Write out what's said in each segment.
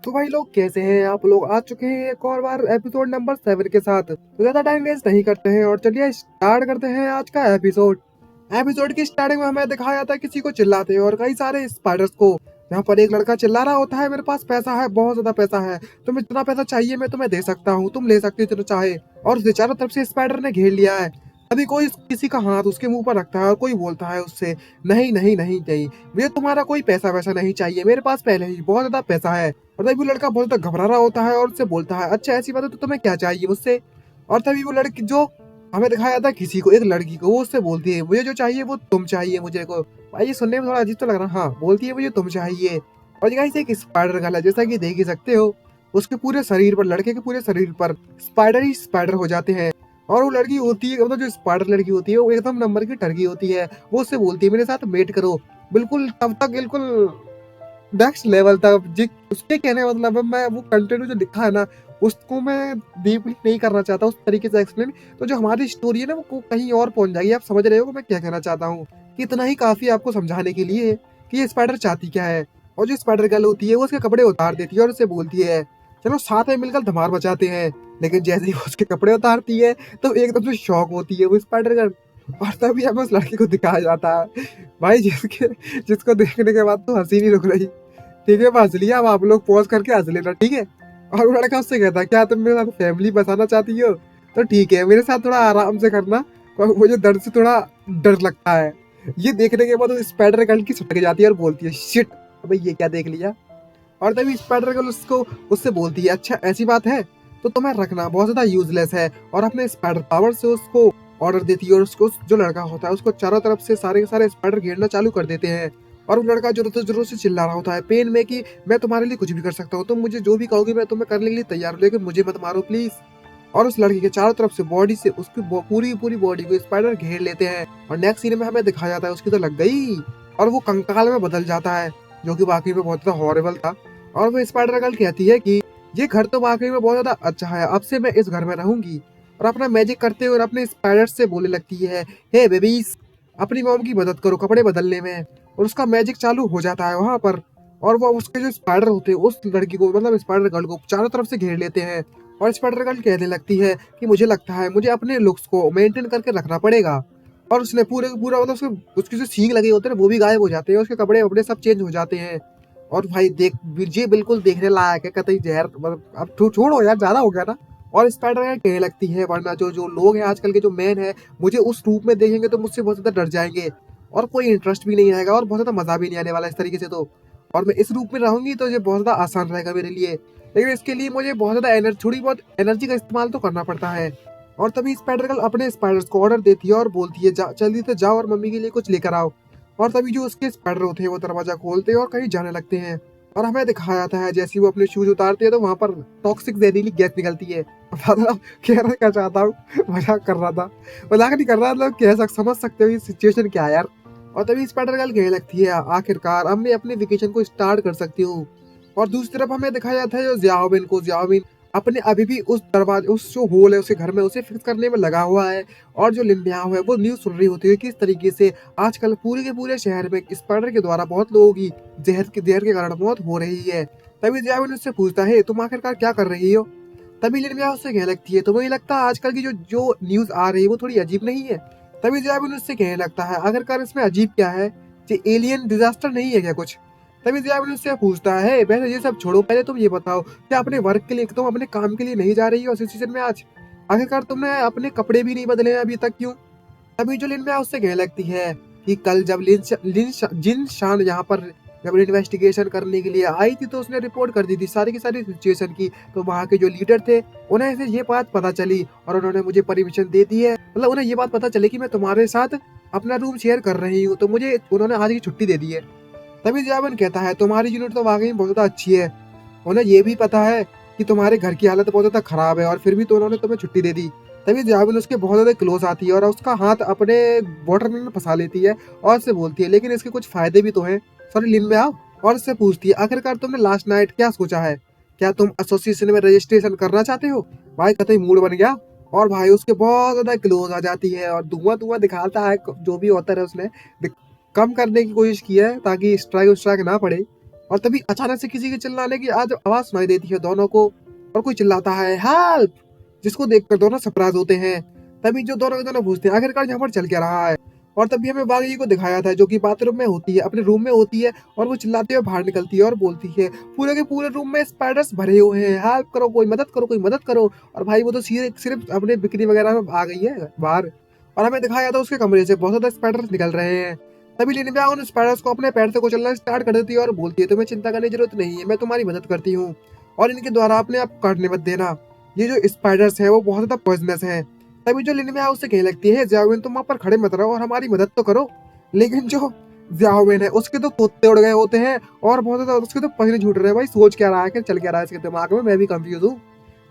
तो भाई लोग कैसे हैं आप लोग। आ चुके हैं एक और बार एपिसोड नंबर 7 के साथ। तो ज्यादा टाइम वेस्ट नहीं करते हैं और चलिए स्टार्ट करते हैं आज का एपिसोड। एपिसोड की स्टार्टिंग में हमें दिखाया जाता है किसी को चिल्लाते हैं और कई सारे स्पाइडर्स को। यहाँ पर एक लड़का चिल्ला रहा होता है, मेरे पास पैसा है, बहुत ज्यादा पैसा है, तुम्हें जितना पैसा चाहिए मैं तुम्हें दे सकता हूँ, तुम ले सकते हो जितना चाहे। और उसे चारों तरफ से स्पाइडर ने घेर लिया है। अभी कोई किसी का हाथ उसके मुंह पर रखता है और कोई बोलता है उससे, नहीं नहीं नहीं नहीं, मुझे तुम्हारा कोई पैसा वैसा नहीं चाहिए, मेरे पास पहले ही बहुत ज्यादा पैसा है। और तभी वो लड़का बहुत ज्यादा घबरा रहा होता है और उससे बोलता है, अच्छा ऐसी बात है तो तुम्हें क्या चाहिए मुझसे। और तभी वो लड़की जो हमें दिखाया था किसी को, एक लड़की को, वो उससे बोलती है, मुझे जो चाहिए वो तुम चाहिए मुझे को। भाई ये सुनने में थोड़ा अजीब तो लग रहा है। हाँ, बोलती है मुझे तुम चाहिए। और ये गाइस एक स्पाइडर गर्ल है, जैसा कि देख ही सकते हो। उसके पूरे शरीर पर, लड़के के पूरे शरीर पर स्पाइडर ही स्पाइडर हो जाते हैं। और वो लड़की होती है, मतलब जो स्पाइडर लड़की होती है वो एकदम नंबर की टर्की होती है। वो उससे बोलती है मेरे साथ मेट करो। बिल्कुल तब तक बिल्कुल नेक्स्ट लेवल था जी। उसके कहने का मतलब है, मैं वो कंटेंट जो लिखा है ना उसको मैं डीपली नहीं करना चाहता उस तरीके से एक्सप्लेन। तो जो हमारी स्टोरी है ना वो कहीं और पहुंच जाएगी। आप समझ रहे हो मैं क्या कहना चाहता हूँ। कि इतना ही काफी आपको समझाने के लिए कि ये स्पाइडर चाहती क्या है। और जो स्पाइडर गर्ल होती है वो उसके कपड़े उतार देती है और उसे बोलती है चलो साथ में मिलकर धमाल मचाते हैं। लेकिन जैसे ही वो उसके कपड़े उतारती है तो एकदम से शॉक होती है वो स्पाइडर गर्ल। और तभी हमें उस लड़के को दिखाया जाता है, भाई जिसको देखने के बाद तो हंसी नहीं रुक रही। ठीक है, मैं हंस लिया, अब आप लोग पॉज करके हंस लेना, ठीक है। और वो लड़का उससे कहता है, क्या तुम मेरे साथ फैमिली बसाना चाहती हो, तो ठीक है, मेरे साथ थोड़ा आराम से करना, पर मुझे दर्द से थोड़ा डर लगता है। ये देखने के बाद वो स्पाइडर गर्ल की सटक जाती है और बोलती है, शिट, अबे ये क्या देख लिया। और तभी स्पाइडर गर्ल उसको उससे बोलती है, अच्छा ऐसी बात है तो तुम्हें रखना बहुत ज्यादा यूजलेस है। और अपने स्पाइडर पावर से उसको ऑर्डर देती है और उसको जो लड़का होता है उसको चारों तरफ से सारे के सारे स्पाइडर घेरना चालू कर देते हैं। और वो लड़का जोर से चिल्ला रहा होता है पेन में कि मैं तुम्हारे लिए कुछ भी कर सकता हूँ, तुम मुझे जो भी कहोगे मैं तुम्हें करने के लिए तैयार हूँ, लेकिन मुझे मत मारो प्लीज। और उस लड़की के चारों तरफ से बॉडी से उसकी पूरी पूरी बॉडी को स्पाइडर घेर लेते हैं। और नेक्स्ट सीन में हमें दिखाया जाता है उसकी तो लग गई और वो कंकाल में बदल जाता है, जो कि वाकई में बहुत ज्यादा हॉरिबल था। और वो स्पाइडर गर्ल कहती है कि ये घर तो वाकई में बहुत ज्यादा अच्छा है, अब से मैं इस घर में रहूंगी। और अपना मैजिक करते हुए अपने स्पाइडर से बोलने लगती है, हे बेबीज, अपनी मॉम की मदद करो कपड़े बदलने में। और उसका मैजिक चालू हो जाता है वहां पर। और वो उसके जो स्पाइडर होते हैं उस लड़की को, मतलब स्पाइडर गर्ल को चारों तरफ से घेर लेते हैं। और स्पाइडर गर्ल कहने लगती है कि मुझे लगता है मुझे अपने लुक्स को मेंटेन करके रखना पड़ेगा। और उसने पूरे पूरा मतलब उसके जो सींग लगे होते हैं वो भी गायब हो जाते हैं, उसके कपड़े वपड़े सब चेंज हो जाते हैं। और भाई देख, ये बिल्कुल देखने लायक है, कतई जहर, मतलब अब छोड़ो यार, ज्यादा हो गया ना। और स्पाइडर गर्ल कहने लगती है, वरना जो जो लोग हैं आजकल के जो मैन है, मुझे उस रूप में देखेंगे तो मुझसे बहुत ज्यादा डर जाएंगे और कोई इंटरेस्ट भी नहीं आएगा और बहुत ज्यादा मजा भी नहीं आने वाला इस तरीके से। तो और मैं इस रूप में रहूंगी तो ये बहुत ज्यादा आसान रहेगा मेरे लिए, लेकिन इसके लिए मुझे बहुत ज्यादा एनर्जी, थोड़ी बहुत एनर्जी का इस्तेमाल तो करना पड़ता है। और तभी स्पाइडर गर्ल अपने स्पाइडर्स को ऑर्डर देती है और बोलती है, जल्दी से जाओ और मम्मी के लिए कुछ लेकर आओ। और तभी जो उसके स्पाइडर होते हैं वो दरवाजा खोलते हैं और कहीं जाने लगते हैं। और हमें दिखाया जाता है जैसे वो अपने शूज उतारते हैं तो वहां पर टॉक्सिक जहरीली गैस निकलती है। मतलब कहना क्या चाहता हूँ, मजाक कर रहा था, मजाक नहीं कर रहा, मतलब समझ सकते हो ये सिचुएशन क्या है यार। और तभी स्पाइडर गर्ल कहने लगती है, आखिरकार अब मैं अपने वेकेशन को स्टार्ट कर सकती हूँ। और दूसरी तरफ हमें दिखाया जाता है जो जियाओमिन अपने अभी भी उस दरवाजे, उस जो होल है उसे घर में उसे फिक्स करने में लगा हुआ है। और जो लिनबियाओ है वो न्यूज सुन रही होती है किस तरीके से आजकल पूरे के पूरे शहर में स्पाइडर के द्वारा बहुत लोगों की जहर के कारण मौत हो रही है। तभी जियाओमिन उससे पूछता है, तुम आखिरकार क्या कर रही हो। तभी लिनबिया उससे कहने लगती है, तुम्हें लगता है आजकल की जो जो न्यूज आ रही है वो थोड़ी अजीब नहीं है। तभी जियाओमिन उससे कहने लगता है, आखिरकार इसमें अजीब क्या है, ये एलियन डिजास्टर नहीं है क्या कुछ। तभी जियाओमिन उससे पूछता है, वैसे ये सब छोड़ो, पहले तुम ये बताओ क्या अपने वर्क के लिए, तुम अपने काम के लिए नहीं जा रही हो सीजन में आज, आखिरकार तुमने अपने कपड़े भी नहीं बदले हैं अभी तक, क्यों। तभी जो लिनबिया उससे कहने लगती है कि कल जब जिन शान यहाँ पर जब इन्वेस्टिगेशन करने के लिए आई थी तो उसने रिपोर्ट कर दी थी सारी की सारी सिचुएशन की। तो वहाँ के जो लीडर थे उन्हें ऐसे ये बात पता चली और उन्होंने मुझे परमिशन दे दी है, मतलब उन्हें ये बात पता चली कि मैं तुम्हारे साथ अपना रूम शेयर कर रही हूँ, तो मुझे उन्होंने आज की छुट्टी दे दी है। तभी जियावन कहता है, तुम्हारी यूनिट तो वाकई में बहुत ज्यादा अच्छी है, उन्हें ये भी पता है कि तुम्हारे घर की हालत बहुत ज्यादा खराब है और फिर भी तो उन्होंने तुम्हें छुट्टी दे दी। तभी जियावन उसके बहुत ज्यादा क्लोज आती है और उसका हाथ अपने वाटरमेलन में फंसा लेती है और उससे बोलती है, लेकिन इसके कुछ फायदे भी तो हैं, सॉरी लिन में आओ। और उससे पूछती है, आखिरकार तुमने लास्ट नाइट क्या सोचा है, क्या तुम एसोसिएशन में रजिस्ट्रेशन करना चाहते हो। भाई कतई मूड बन गया और भाई उसके बहुत ज्यादा क्लोज आ जाती है और धुआं धुआं दिखाता है, जो भी होता है उसने कम करने की कोशिश की है ताकि स्ट्राइक ना पड़े, और तभी अचानक से किसी के चिल्लाने की आज आवाज सुनाई देती है दोनों को, और कोई चिल्लाता है हेल्प, जिसको देखकर दोनों सरप्राइज होते हैं। तभी जो दोनों के दोनों पूछते हैं आखिरकार यहाँ पर चल क्या रहा है। और तभी हमें बागी को दिखाया था जो कि बाथरूम में होती है, अपने रूम में होती है, और वो चिल्लाते हुए बाहर निकलती है और बोलती है पूरे के पूरे रूम में स्पाइडर्स भरे हुए हैं, हेल्प करो, कोई मदद करो, कोई मदद करो। और भाई वो तो सिर्फ अपने बिक्री वगैरह में आ गई है बाहर, और हमें दिखाया था उसके कमरे से बहुत ज्यादा स्पाइडर्स निकल रहे हैं। तभी लिनबिया उन स्पाइडर्स को अपने पैर से कुचलना स्टार्ट कर देती है और बोलती है तुम्हें चिंता करने की जरूरत नहीं है, मैं तुम्हारी मदद करती हूँ, और इनके द्वारा अपने आप काटने मत देना, ये जो स्पाइडर्स हैं वो बहुत ज्यादा पॉइजनस हैं। तभी जो लिनबिया उससे कहने लगती है ज़ियाओविन तुम वहाँ पर खड़े मत रहो और हमारी मदद तो करो। लेकिन जो ज़ियाओविन है उसके तो तोते उड़ गए होते हैं और बहुत ज्यादा उसके तो पसीने छूट रहे हैं। भाई सोच क्या रहा है, क्या चल क्या रहा है इसके दिमाग में, मैं भी कंफ्यूज हूँ।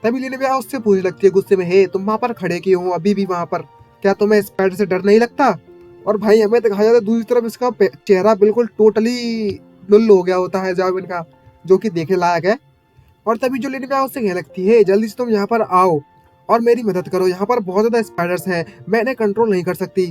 तभी लिनबिया उससे पूछने लगती है गुस्से में, हे तुम वहाँ पर खड़े क्यों हो अभी भी वहाँ पर, क्या तुम्हें स्पाइडर से डर नहीं लगता। और भाई हमें दिखाया जाता है दूसरी तरफ इसका चेहरा बिल्कुल टोटली लुल्लु हो गया होता है ज़ियाओविन का, जो कि देखने लायक है। और तभी जो लिनबिया उससे कहने लगती है जल्दी से तुम यहाँ पर आओ और मेरी मदद करो, यहाँ पर बहुत ज्यादा स्पाइडर्स हैं, मैं इन्हें कंट्रोल नहीं कर सकती।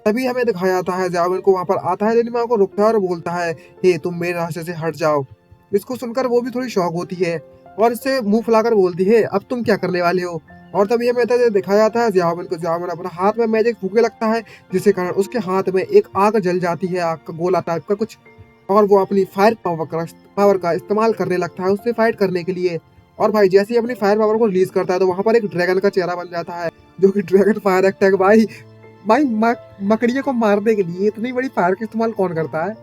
तभी हमें दिखाया जाता है ज़ियाओविन को वहां पर आता है, लिनबिया को रुकता है और बोलता है हे तुम मेरे रास्ते से हट जाओ। इसको सुनकर वो भी थोड़ी शॉक होती है और इससे मुंह फुलाकर बोलती है अब तुम क्या करने वाले हो। और तभी हमें दिखाया जाता है ज़ियाओविन को, ज़ियाओविन अपना हाथ में मैजिक फूकने लगता है, जिसके कारण उसके हाथ में एक आग जल जाती है, आग का गोला टाइप का कुछ, और वो अपनी फायर पावर का इस्तेमाल करने लगता है उससे फाइट करने के लिए। और भाई जैसे ही अपनी फायर पावर को रिलीज करता है तो वहां पर एक ड्रैगन का चेहरा बन जाता है, जो कि ड्रैगन फायर अटैक। भाई भाई मकड़ियों को मारने के लिए इतनी बड़ी फायर का इस्तेमाल कौन करता है।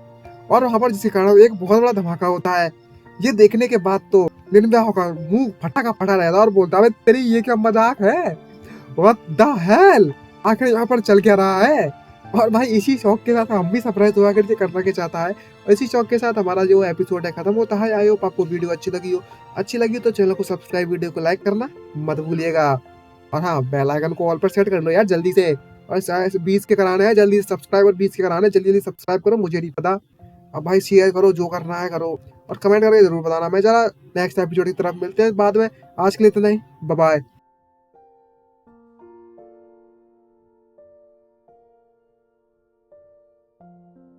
और वहां पर जिसके कारण एक बहुत बड़ा धमाका होता है। ये देखने के बाद तो लिनबिया का मुंह फटा का फटा रहता है और बोलता है तेरी ये क्या मजाक है, व्हाट द हेल, आखिर यहाँ पर चल क्या रहा है। और भाई इसी शौक के साथ हम भी सरप्राइज हुआ करके करना के चाहता है, और इसी शौक के साथ हमारा जो एपिसोड है खत्म होता है। आई होप आपको वीडियो अच्छी लगी तो चैनल को सब्सक्राइब, वीडियो को लाइक करना मत भूलिएगा। और हाँ बेल आइकन को ऑल पर सेट कर लो यार जल्दी से, और 20 के कराने हैं जल्दी से सब्सक्राइब, और 20 के कराने हैं जल्दी जल्दी सब्सक्राइब करो, मुझे नहीं पता। अब भाई शेयर करो, जो करना है करो, और कमेंट करके जरूर बताना। मैं जरा नेक्स्ट एपिसोड की तरफ मिलते हैं बाद में, आज के लिए इतना ही, बाय बाय।